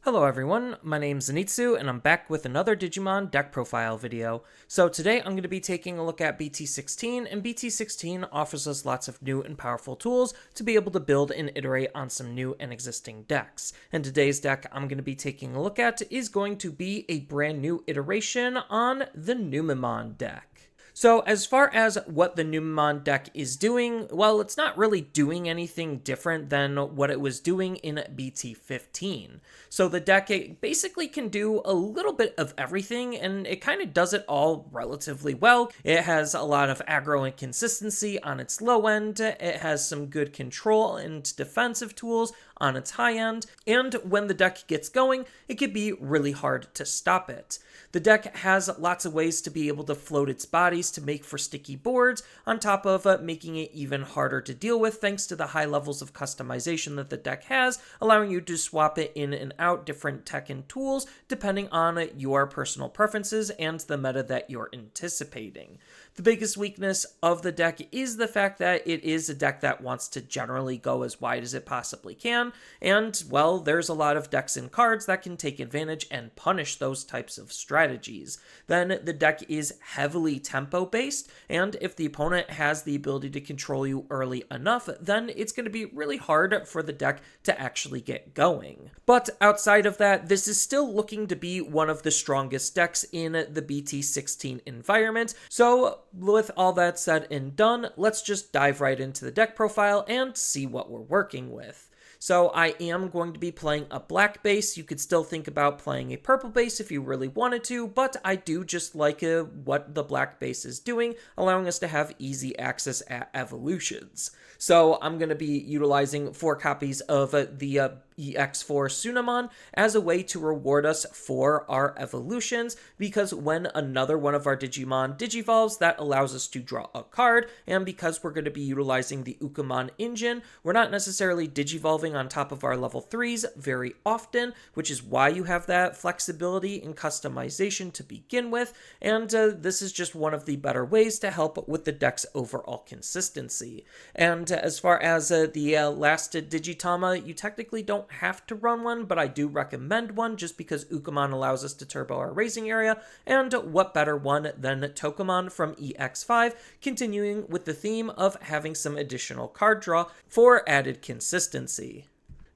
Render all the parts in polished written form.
Hello everyone, my name's Zenitsu and I'm back with another Digimon deck profile video. So today I'm going to be taking a look at BT16, and BT16 offers us lots of new and powerful tools to be able to build and iterate on some new and existing decks. And today's deck I'm going to be taking a look at is going to be a brand new iteration on the Numemon deck. So as far as what the Numemon deck is doing, well, it's not really doing anything different than what it was doing in BT15. So the deck basically can do a little bit of everything, and it kind of does it all relatively well. It has a lot of aggro and consistency on its low end, it has some good control and defensive tools on its high end, and when the deck gets going, it can be really hard to stop it. The deck has lots of ways to be able to float its bodies to make for sticky boards, on top of making it even harder to deal with thanks to the high levels of customization that the deck has, allowing you to swap it in and out different tech and tools depending on your personal preferences and the meta that you're anticipating. The biggest weakness of the deck is the fact that it is a deck that wants to generally go as wide as it possibly can, and, well, there's a lot of decks and cards that can take advantage and punish those types of strategies. Then the deck is heavily tempo-based, and if the opponent has the ability to control you early enough, then it's going to be really hard for the deck to actually get going. But outside of that, this is still looking to be one of the strongest decks in the BT16 environment, so with all that said and done, let's just dive right into the deck profile and see what we're working with. So I am going to be playing a black base. You could still think about playing a purple base if you really wanted to, but I do just like what the black base is doing, allowing us to have easy access at evolutions. So I'm going to be utilizing 4 copies of the EX4 Numemon as a way to reward us for our evolutions, because when another one of our Digimon digivolves, that allows us to draw a card, and because we're going to be utilizing the Ukamon engine, we're not necessarily digivolving on top of our level 3s very often, which is why you have that flexibility and customization to begin with, and this is just one of the better ways to help with the deck's overall consistency. And as far as the last Digitama, you technically don't have to run one, but I do recommend one just because Ukamon allows us to turbo our raising area, and what better one than Tokamon from EX5, continuing with the theme of having some additional card draw for added consistency.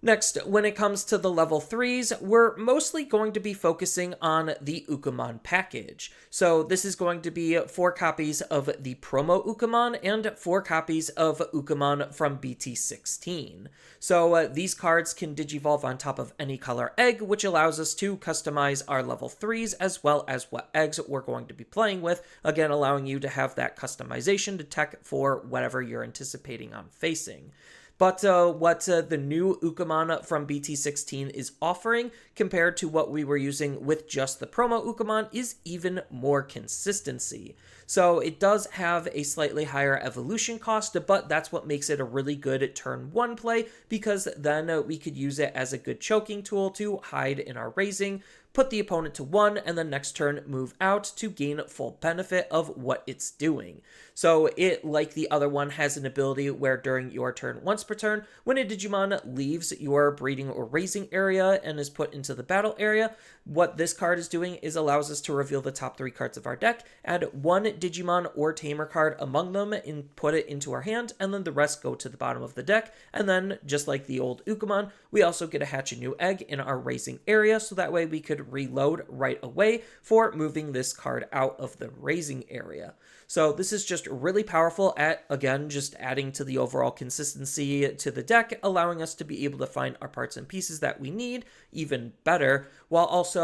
Next, when it comes to the level 3s, we're mostly going to be focusing on the Ukamon package. So this is going to be 4 copies of the promo Ukamon and 4 copies of Ukamon from BT16. So these cards can digivolve on top of any color egg, which allows us to customize our level 3s as well as what eggs we're going to be playing with, again allowing you to have that customization to tech for whatever you're anticipating on facing. But what the new Ukamon from BT16 is offering compared to what we were using with just the promo Ukamon is even more consistency. So it does have a slightly higher evolution cost, but that's what makes it a really good turn 1 play, because then we could use it as a good choking tool to hide in our raising, put the opponent to 1, and then next turn move out to gain full benefit of what it's doing. So it, like the other one, has an ability where during your turn once per turn, when a Digimon leaves your breeding or raising area and is put into the battle area, what this card is doing is allows us to reveal the top 3 cards of our deck, add 1 Digimon or Tamer card among them and put it into our hand, and then the rest go to the bottom of the deck, and then, just like the old Ukamon, we also get to hatch a new egg in our raising area, so that way we could reload right away for moving this card out of the raising area. So this is just really powerful at, again, just adding to the overall consistency to the deck, allowing us to be able to find our parts and pieces that we need even better, while also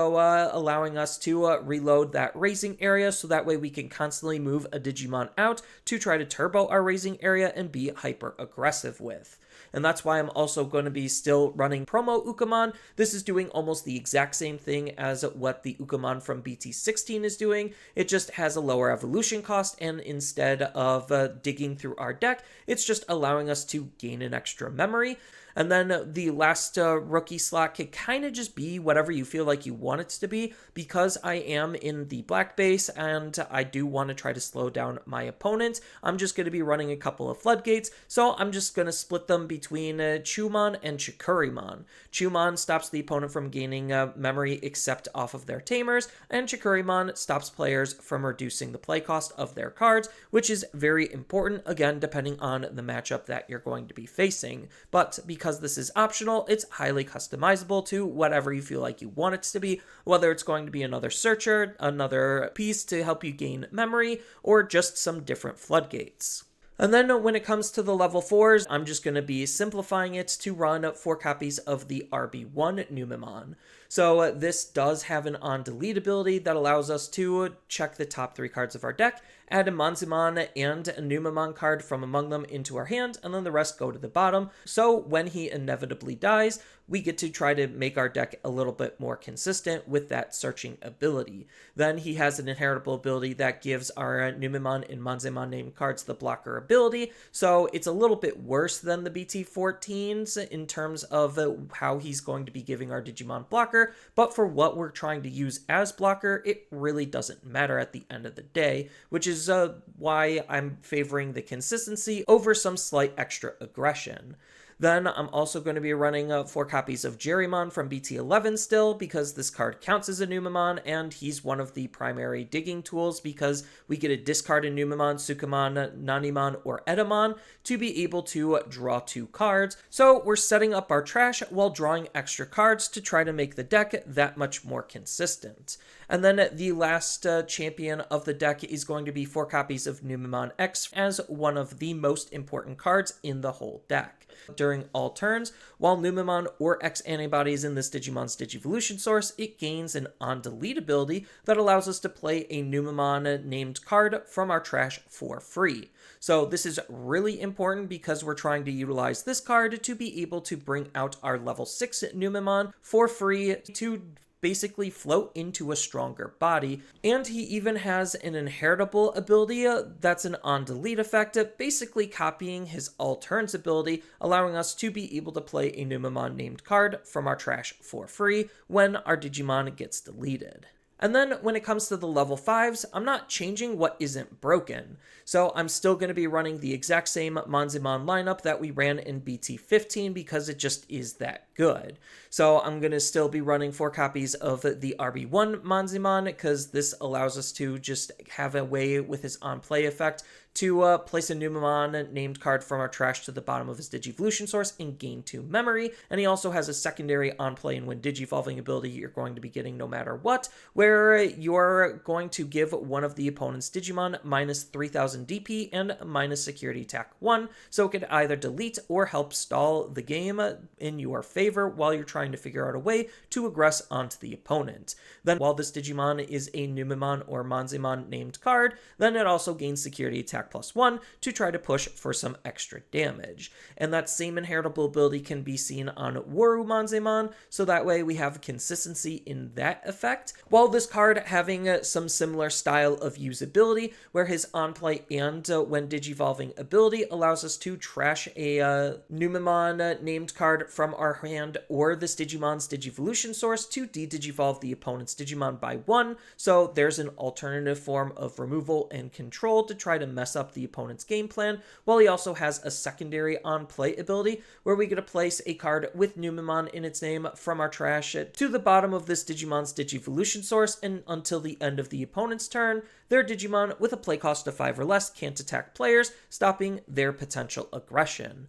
allowing us to reload that raising area, so that way we can constantly move a Digimon out to try to turbo our raising area and be hyper aggressive with. And that's why I'm also going to be still running promo Ukamon. This is doing almost the exact same thing as what the Ukamon from BT16 is doing. It just has a lower evolution cost, and instead of digging through our deck, it's just allowing us to gain an extra memory. And then the last rookie slot could kind of just be whatever you feel like you want it to be. Because I am in the black base and I do want to try to slow down my opponent, I'm just going to be running a couple of floodgates. So I'm just going to split them between Chumon and Chikurimon. Chumon stops the opponent from gaining memory except off of their Tamers, and Chikurimon stops players from reducing the play cost of their cards, which is very important, again, depending on the matchup that you're going to be facing. But because this is optional, it's highly customizable to whatever you feel like you want it to be, whether it's going to be another searcher, another piece to help you gain memory, or just some different floodgates. And then when it comes to the level 4s, I'm just going to be simplifying it to run 4 copies of the RB1 Numemon. So this does have an on-delete ability that allows us to check the top 3 cards of our deck, add a Monzimon and a Numemon card from among them into our hand, and then the rest go to the bottom. So when he inevitably dies, we get to try to make our deck a little bit more consistent with that searching ability. Then he has an inheritable ability that gives our Numemon and Monzimon named cards the blocker ability, so it's a little bit worse than the BT14s in terms of how he's going to be giving our Digimon blocker, but for what we're trying to use as blocker, it really doesn't matter at the end of the day, which is why I'm favoring the consistency over some slight extra aggression. Then I'm also going to be running 4 copies of Jerrymon from BT11 still, because this card counts as a Numemon, and he's one of the primary digging tools because we get to discard a Numemon, Sukamon, Nanimon, or Edamon to be able to draw 2 cards. So we're setting up our trash while drawing extra cards to try to make the deck that much more consistent. And then the last champion of the deck is going to be 4 copies of Numemon X as one of the most important cards in the whole deck. During all turns, while Numemon or X antibody is in this Digimon's Digivolution source, it gains an on-delete ability that allows us to play a Numemon named card from our trash for free. So this is really important because we're trying to utilize this card to be able to bring out our level 6 Numemon for free to basically float into a stronger body, and he even has an inheritable ability that's an on-delete effect, basically copying his all turns ability, allowing us to be able to play a Numemon named card from our trash for free when our Digimon gets deleted. And then when it comes to the level 5s, I'm not changing what isn't broken. So I'm still going to be running the exact same Monzimon lineup that we ran in BT15 because it just is that good. So I'm going to still be running 4 copies of the RB1 Monzimon because this allows us to just have a way with his on-play effect to place a Numemon named card from our trash to the bottom of his Digivolution source and gain 2 memory. And he also has a secondary on-play and when Digivolving ability you're going to be getting no matter what, where you're going to give one of the opponent's Digimon minus 3000 DP and minus security attack 1, so it could either delete or help stall the game in your favor while you're trying to figure out a way to aggress onto the opponent. Then while this Digimon is a Numemon or Monzimon named card, then it also gains security attack +1 to try to push for some extra damage. And that same inheritable ability can be seen on Waru Monzimon, so that way we have consistency in that effect, while this card having some similar style of usability, where his on-play and when Digivolving ability allows us to trash a Numemon named card from our hand or this Digimon's Digivolution source to de-Digivolve the opponent's Digimon by 1, so there's an alternative form of removal and control to try to mess up the opponent's game plan, while he also has a secondary on-play ability where we get to place a card with Numemon in its name from our trash to the bottom of this Digimon's Digivolution source, and until the end of the opponent's turn, their Digimon with a play cost of 5 or less can't attack players, stopping their potential aggression.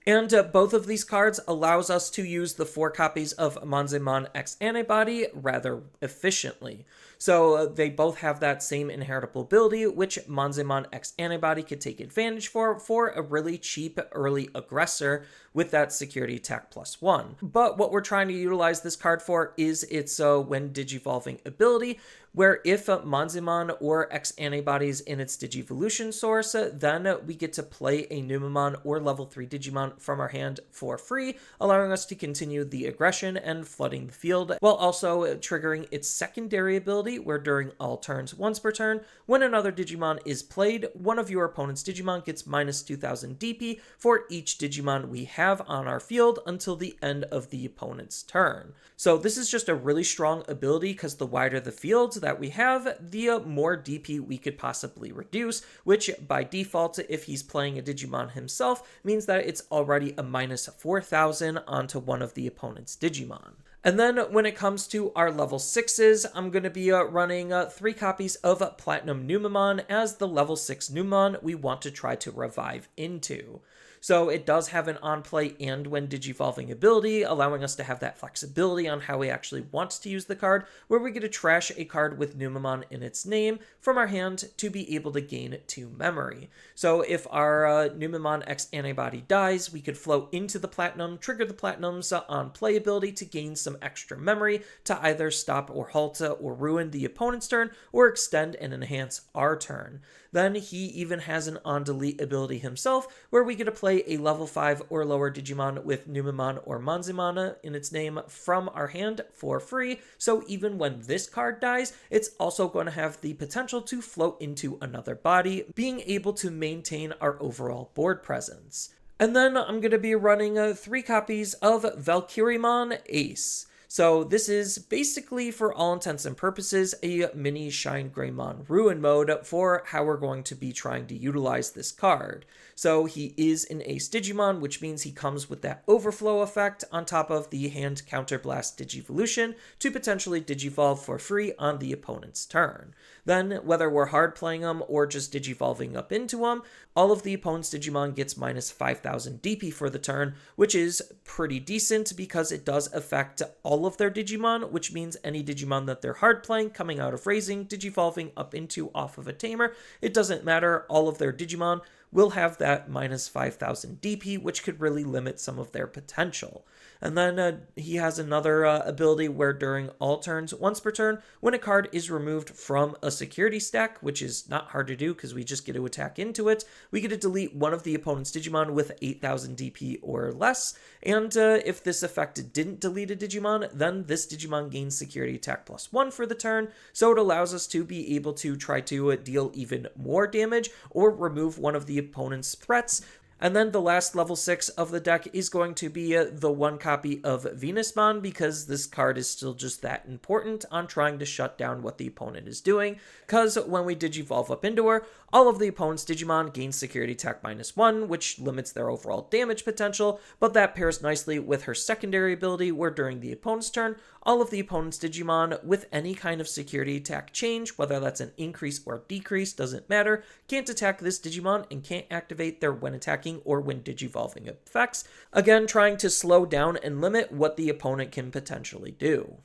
And both of these cards allows us to use the 4 copies of Monzimon X Antibody rather efficiently. So they both have that same inheritable ability, which Monzimon X Antibody could take advantage for a really cheap early aggressor with that security attack +1. But what we're trying to utilize this card for is its when Digivolving ability, where if Monzimon or X Antibodies in its Digivolution source, then we get to play a Numemon or level 3 Digimon from our hand for free, allowing us to continue the aggression and flooding the field, while also triggering its secondary ability, where during all turns once per turn, when another Digimon is played, one of your opponent's Digimon gets minus 2000 DP for each Digimon we have have on our field until the end of the opponent's turn. So this is just a really strong ability because the wider the field that we have, the more DP we could possibly reduce, which by default, if he's playing a Digimon himself, means that it's already a minus 4,000 onto one of the opponent's Digimon. And then when it comes to our level 6s, I'm going to be running 3 copies of Platinum Numemon as the level 6 Numemon we want to try to revive into. So it does have an on-play and when digivolving ability, allowing us to have that flexibility on how we actually want to use the card, where we get to trash a card with Numemon in its name from our hand to be able to gain 2 memory. So if our Numemon X antibody dies, we could flow into the Platinum, trigger the Platinum's on-play ability to gain some extra memory to either stop or halt or ruin the opponent's turn, or extend and enhance our turn. Then he even has an on-delete ability himself, where we get to play a level 5 or lower Digimon with Numemon or Manzimana in its name from our hand for free, so even when this card dies, it's also going to have the potential to float into another body, being able to maintain our overall board presence. And then I'm going to be running 3 copies of Valkyriemon Ace. So this is basically, for all intents and purposes, a mini Shine Greymon Ruin mode for how we're going to be trying to utilize this card. So he is an Ace Digimon, which means he comes with that overflow effect on top of the hand Counterblast Digivolution to potentially Digivolve for free on the opponent's turn. Then, whether we're hard playing him or just Digivolving up into him, all of the opponent's Digimon gets minus 5,000 DP for the turn, which is pretty decent because it does affect all of their Digimon, which means any Digimon that they're hard playing coming out of raising, Digivolving up into off of a Tamer, it doesn't matter, all of their Digimon will have that minus 5,000 DP, which could really limit some of their potential. And then he has another ability where during all turns, once per turn, when a card is removed from a security stack, which is not hard to do because we just get to attack into it, we get to delete one of the opponent's Digimon with 8,000 DP or less. And if this effect didn't delete a Digimon, then this Digimon gains security attack +1 for the turn. So it allows us to be able to try to deal even more damage or remove one of the opponent's threats. And then the last level 6 of the deck is going to be the 1 copy of Venusmon, because this card is still just that important on trying to shut down what the opponent is doing, because when we Digivolve up into her, all of the opponent's Digimon gain security attack -1, which limits their overall damage potential, but that pairs nicely with her secondary ability, where during the opponent's turn, all of the opponent's Digimon with any kind of security attack change, whether that's an increase or decrease, doesn't matter, can't attack this Digimon and can't activate their when attacking or when Digivolving effects, again trying to slow down and limit what the opponent can potentially do.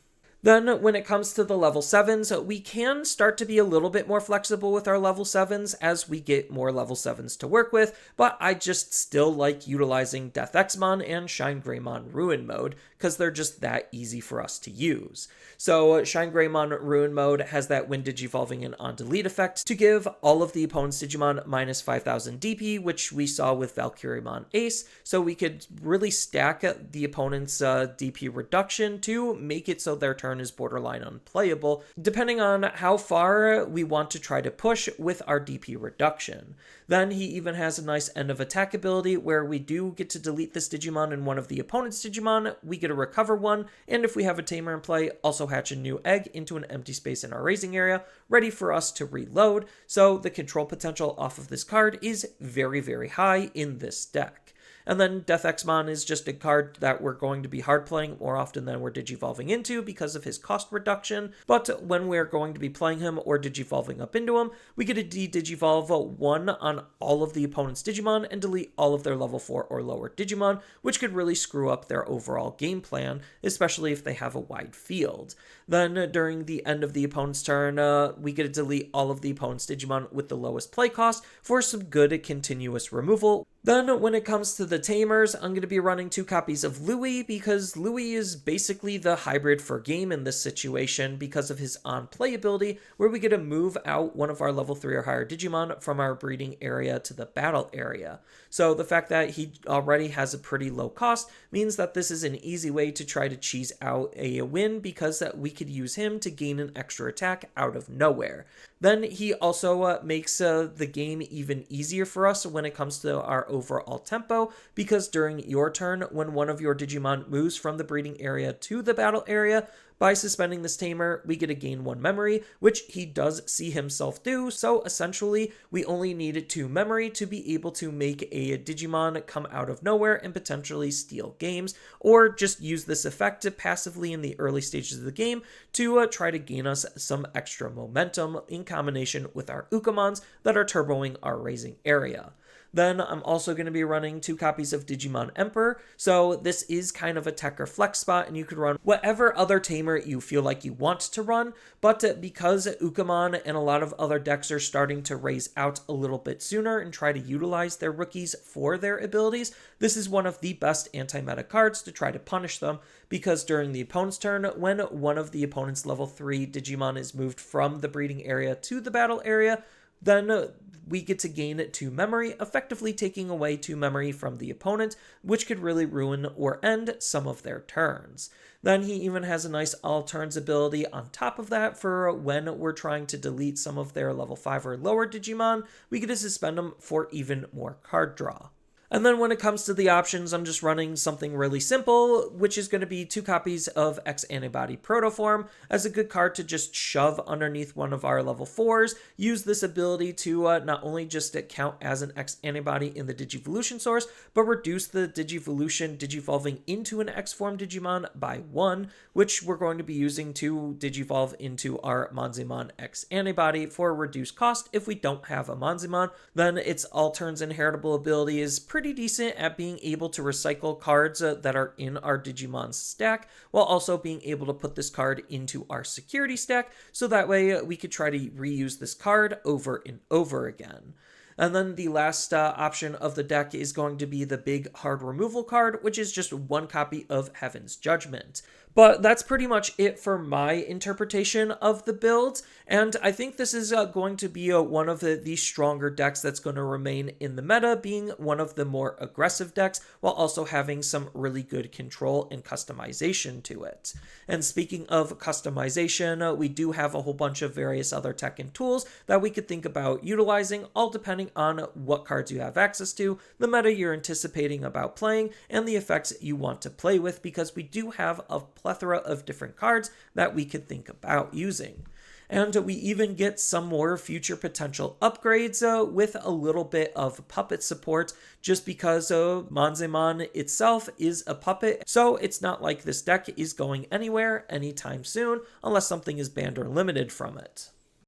Then, when it comes to the level 7s, we can start to be a little bit more flexible with our level 7s as we get more level 7s to work with, but I just still like utilizing Death Exmon and Shine Greymon Ruin mode, because they're just that easy for us to use. So, Shine Greymon Ruin mode has that when Digivolving and on delete effect to give all of the opponent's Digimon minus 5,000 DP, which we saw with Valkyriemon Ace, so we could really stack the opponent's DP reduction to make it so their turn is borderline unplayable, depending on how far we want to try to push with our DP reduction. Then he even has a nice end of attack ability where we do get to delete this Digimon and one of the opponent's Digimon, we get to recover one, and if we have a Tamer in play, also hatch a new egg into an empty space in our raising area, ready for us to reload, so the control potential off of this card is very, very high in this deck. And then Death Exmon is just a card that we're going to be hard playing more often than we're Digivolving into because of his cost reduction, but when we're going to be playing him or Digivolving up into him, we get to de-Digivolve 1 on all of the opponent's Digimon and delete all of their level 4 or lower Digimon, which could really screw up their overall game plan, especially if they have a wide field. Then during the end of the opponent's turn, we get to delete all of the opponent's Digimon with the lowest play cost for some good continuous removal. Then when it comes to the Tamers, I'm going to be running 2 copies of Louis, because Louis is basically the hybrid for game in this situation because of his on-play ability, where we get to move out one of our level 3 or higher Digimon from our breeding area to the battle area. So the fact that he already has a pretty low cost means that this is an easy way to try to cheese out a win, because we could use him to gain an extra attack out of nowhere. Then he also makes the game even easier for us when it comes to our overall tempo, because during your turn, when one of your Digimon moves from the breeding area to the battle area, by suspending this Tamer, we get to gain 1 memory, which he does see himself do, so essentially, we only need 2 memory to be able to make a Digimon come out of nowhere and potentially steal games, or just use this effect passively in the early stages of the game to try to gain us some extra momentum in combination with our Ukamons that are turboing our raising area. Then I'm also going to be running 2 copies of Digimon Emperor, so this is kind of a tech or flex spot, and you could run whatever other tamer you feel like you want to run, but because Ukamon and a lot of other decks are starting to raise out a little bit sooner and try to utilize their rookies for their abilities, this is one of the best anti-meta cards to try to punish them, because during the opponent's turn, when one of the opponent's level 3 Digimon is moved from the breeding area to the battle area, then we get to gain 2 memory, effectively taking away 2 memory from the opponent, which could really ruin or end some of their turns. Then he even has a nice all turns ability on top of that for when we're trying to delete some of their level 5 or lower Digimon, we get to suspend them for even more card draw. And then when it comes to the options, I'm just running something really simple, which is going to be 2 copies of X Antibody Protoform as a good card to just shove underneath one of our level 4s. Use this ability to not only just count as an X Antibody in the Digivolution source, but reduce the Digivolution digivolving into an X form Digimon by 1, which we're going to be using to digivolve into our Monzemon X Antibody for a reduced cost if we don't have a Monzemon. Then its all turns inheritable ability is pretty decent at being able to recycle cards that are in our Digimon's stack, while also being able to put this card into our security stack, so that way we could try to reuse this card over and over again. And then the last option of the deck is going to be the big hard removal card, which is just 1 copy of Heaven's Judgment. But that's pretty much it for my interpretation of the build, and I think this is going to be one of the stronger decks that's going to remain in the meta, being one of the more aggressive decks, while also having some really good control and customization to it. And speaking of customization, we do have a whole bunch of various other tech and tools that we could think about utilizing, all depending on what cards you have access to, the meta you're anticipating about playing, and the effects you want to play with, because we do have a plethora of different cards that we could think about using. And we even get some more future potential upgrades with a little bit of puppet support, just because Monzemon itself is a puppet, so it's not like this deck is going anywhere anytime soon unless something is banned or limited from it.